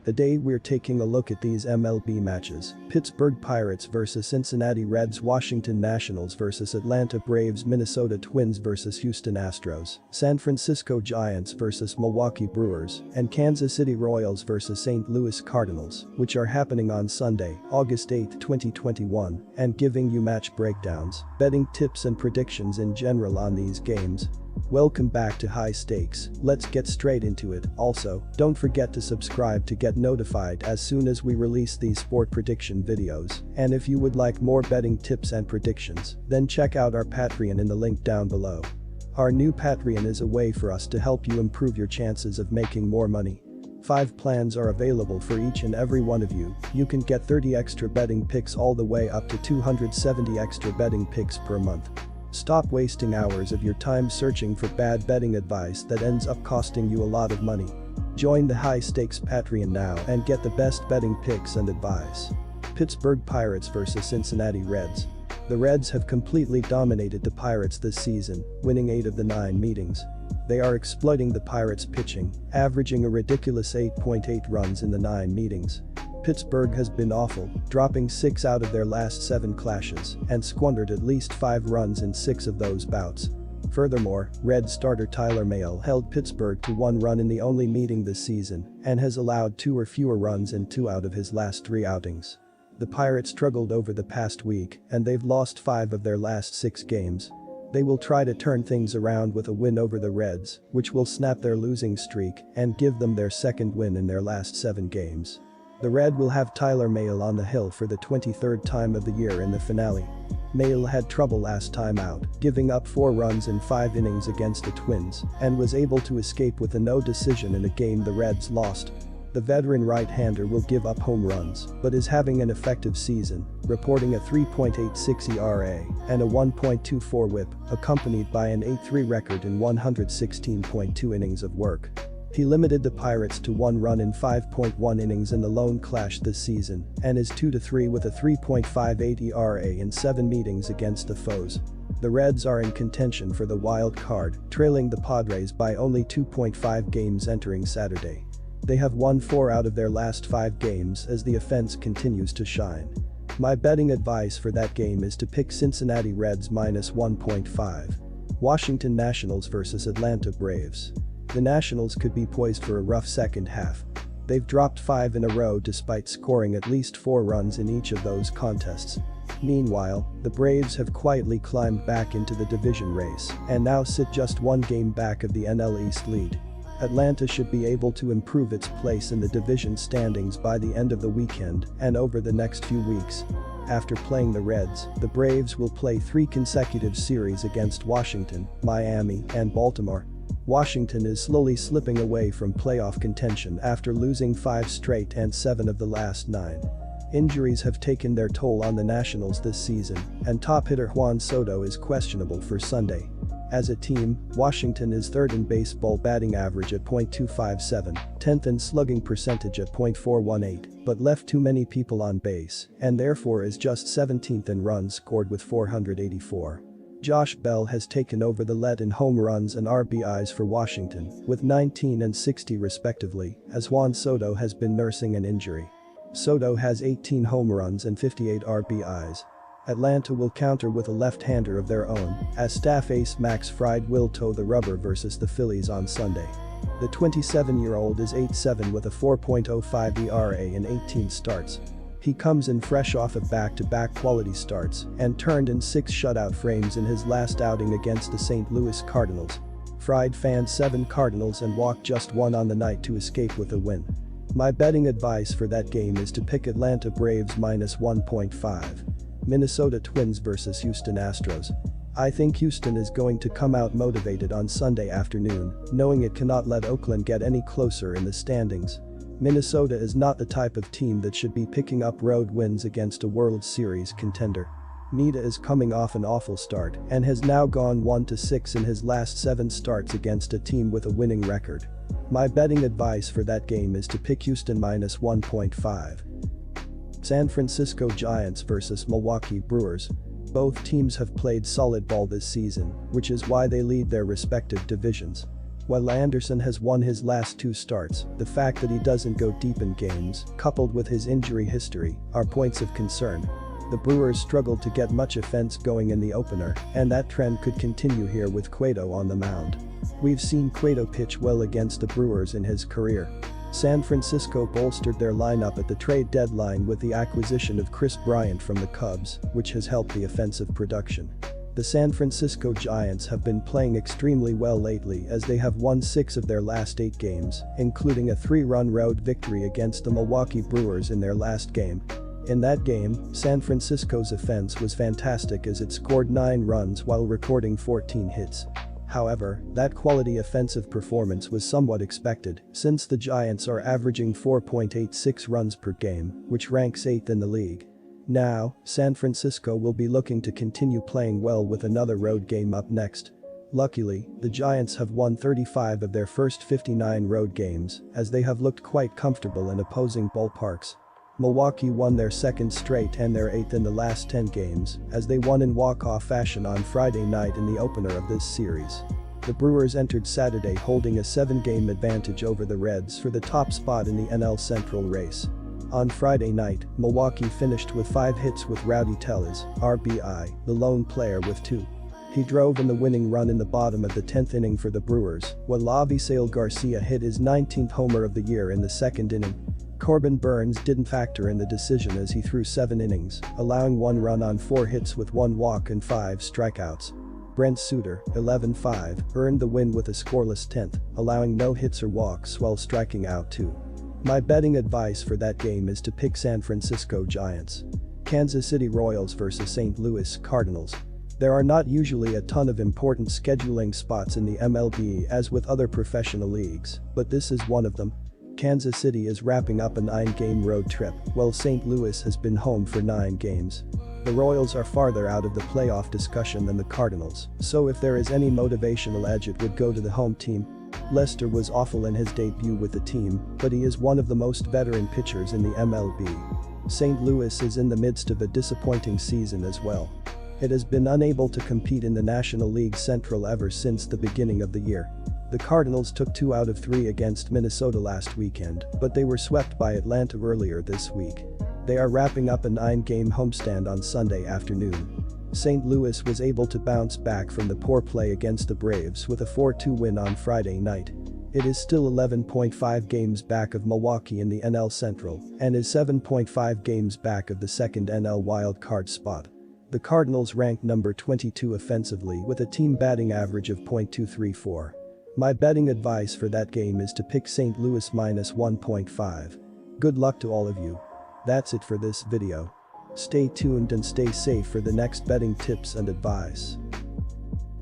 Today we're taking a look at these MLB matches: Pittsburgh Pirates vs Cincinnati Reds, Washington Nationals vs Atlanta Braves, Minnesota Twins vs Houston Astros, San Francisco Giants vs Milwaukee Brewers, and Kansas City Royals vs St. Louis Cardinals, which are happening on Sunday, August 8, 2021, and giving you match breakdowns, betting tips and predictions in general on these games. Welcome back to High Stakes. Let's get straight into it. Also, don't forget to subscribe to get notified as soon as we release these sport prediction videos. And if you would like more betting tips and predictions, then check out our Patreon in the link down below. Our new Patreon is a way for us to help you improve your chances of making more money. 5 plans are available for each and every one of you. You can get 30 extra betting picks all the way up to 270 extra betting picks per month. Stop wasting hours of your time searching for bad betting advice that ends up costing you a lot of money. Join the High Stakes Patreon now and get the best betting picks and advice. Pittsburgh Pirates vs Cincinnati Reds. The Reds have completely dominated the Pirates this season, winning 8 of the 9 meetings. They are exploiting the Pirates' pitching, averaging a ridiculous 8.8 runs in the 9 meetings. Pittsburgh has been awful, dropping 6 out of their last 7 clashes and squandered at least 5 runs in 6 of those bouts. Furthermore, Red starter Tyler Mahle held Pittsburgh to 1 run in the only meeting this season and has allowed 2 or fewer runs in 2 out of his last 3 outings. The Pirates struggled over the past week and they've lost 5 of their last 6 games. They will try to turn things around with a win over the Reds, which will snap their losing streak and give them their second win in their last 7 games. The Red will have Tyler Mahle on the hill for the 23rd time of the year in the finale. Mahle had trouble last time out, giving up 4 runs in 5 innings against the Twins, and was able to escape with a no decision in a game the Reds lost. The veteran right-hander will give up home runs, but is having an effective season, reporting a 3.86 ERA and a 1.24 WHIP, accompanied by an 8-3 record in 116.2 innings of work. He limited the Pirates to 1 run in 5.1 innings in the lone clash this season and is 2-3 with a 3.58 ERA in 7 meetings against the foes. The Reds are in contention for the wild card, trailing the Padres by only 2.5 games entering Saturday. They have won 4 out of their last 5 games as the offense continues to shine. My betting advice for that game is to pick Cincinnati Reds minus 1.5. Washington Nationals vs Atlanta Braves. The Nationals could be poised for a rough second half. They've dropped 5 in a row despite scoring at least 4 runs in each of those contests. Meanwhile, the Braves have quietly climbed back into the division race and now sit just 1 game back of the NL East lead. Atlanta should be able to improve its place in the division standings by the end of the weekend and over the next few weeks. After playing the Reds, the Braves will play 3 consecutive series against Washington, Miami, and Baltimore. Washington is slowly slipping away from playoff contention after losing 5 straight and 7 of the last 9. Injuries have taken their toll on the Nationals this season, and top hitter Juan Soto is questionable for Sunday. As a team, Washington is 3rd in baseball batting average at .257, 10th in slugging percentage at .418, but left too many people on base and therefore is just 17th in runs scored with 484. Josh Bell has taken over the lead in home runs and RBIs for Washington, with 19 and 60 respectively, as Juan Soto has been nursing an injury. Soto has 18 home runs and 58 RBIs. Atlanta will counter with a left-hander of their own, as staff ace Max Fried will toe the rubber versus the Phillies on Sunday. The 27-year-old is 8-7 with a 4.05 ERA in 18 starts. He comes in fresh off of back-to-back quality starts and turned in 6 shutout frames in his last outing against the St. Louis Cardinals. Fried fanned 7 Cardinals and walked just 1 on the night to escape with a win. My betting advice for that game is to pick Atlanta Braves minus 1.5. Minnesota Twins vs Houston Astros. I think Houston is going to come out motivated on Sunday afternoon, knowing it cannot let Oakland get any closer in the standings. Minnesota is not the type of team that should be picking up road wins against a World Series contender. Nita is coming off an awful start and has now gone 1-6 in his last 7 starts against a team with a winning record. My betting advice for that game is to pick Houston minus 1.5. San Francisco Giants vs Milwaukee Brewers. Both teams have played solid ball this season, which is why they lead their respective divisions. While Anderson has won his last 2 starts, the fact that he doesn't go deep in games, coupled with his injury history, are points of concern. The Brewers struggled to get much offense going in the opener, and that trend could continue here with Cueto on the mound. We've seen Cueto pitch well against the Brewers in his career. San Francisco bolstered their lineup at the trade deadline with the acquisition of Chris Bryant from the Cubs, which has helped the offensive production. The San Francisco Giants have been playing extremely well lately as they have won 6 of their last 8 games, including a 3-run road victory against the Milwaukee Brewers in their last game. In that game, San Francisco's offense was fantastic as it scored 9 runs while recording 14 hits. However, that quality offensive performance was somewhat expected since the Giants are averaging 4.86 runs per game, which ranks 8th in the league. Now, San Francisco will be looking to continue playing well with another road game up next. Luckily, the Giants have won 35 of their first 59 road games as they have looked quite comfortable in opposing ballparks. Milwaukee won their 2nd straight and their 8th in the last 10 games as they won in walk-off fashion on Friday night in the opener of this series. The Brewers entered Saturday holding a 7-game advantage over the Reds for the top spot in the NL Central race. On Friday night, Milwaukee finished with 5 hits with Rowdy Tellez, RBI, the lone player with 2. He drove in the winning run in the bottom of the 10th inning for the Brewers, while Avisail Garcia hit his 19th homer of the year in the 2nd inning. Corbin Burns didn't factor in the decision as he threw 7 innings, allowing 1 run on 4 hits with 1 walk and 5 strikeouts. Brent Suter, 11-5, earned the win with a scoreless 10th, allowing no hits or walks while striking out 2. My betting advice for that game is to pick San Francisco Giants. Kansas City Royals vs St. Louis Cardinals. There are not usually a ton of important scheduling spots in the MLB as with other professional leagues, but this is one of them. Kansas City is wrapping up a 9-game road trip, while St. Louis has been home for 9 games. The Royals are farther out of the playoff discussion than the Cardinals, so if there is any motivational edge it would go to the home team. Lester was awful in his debut with the team, but he is one of the most veteran pitchers in the MLB. St. Louis is in the midst of a disappointing season as well. It has been unable to compete in the National League Central ever since the beginning of the year. The Cardinals took 2 out of 3 against Minnesota last weekend, but they were swept by Atlanta earlier this week. They are wrapping up a 9-game homestand on Sunday afternoon. St. Louis was able to bounce back from the poor play against the Braves with a 4-2 win on Friday night. It is still 11.5 games back of Milwaukee in the NL Central and is 7.5 games back of the 2nd NL wildcard spot. The Cardinals rank number 22 offensively with a team batting average of .234. My betting advice for that game is to pick St. Louis minus 1.5. Good luck to all of you. That's it for this video. Stay tuned and stay safe for the next betting tips and advice.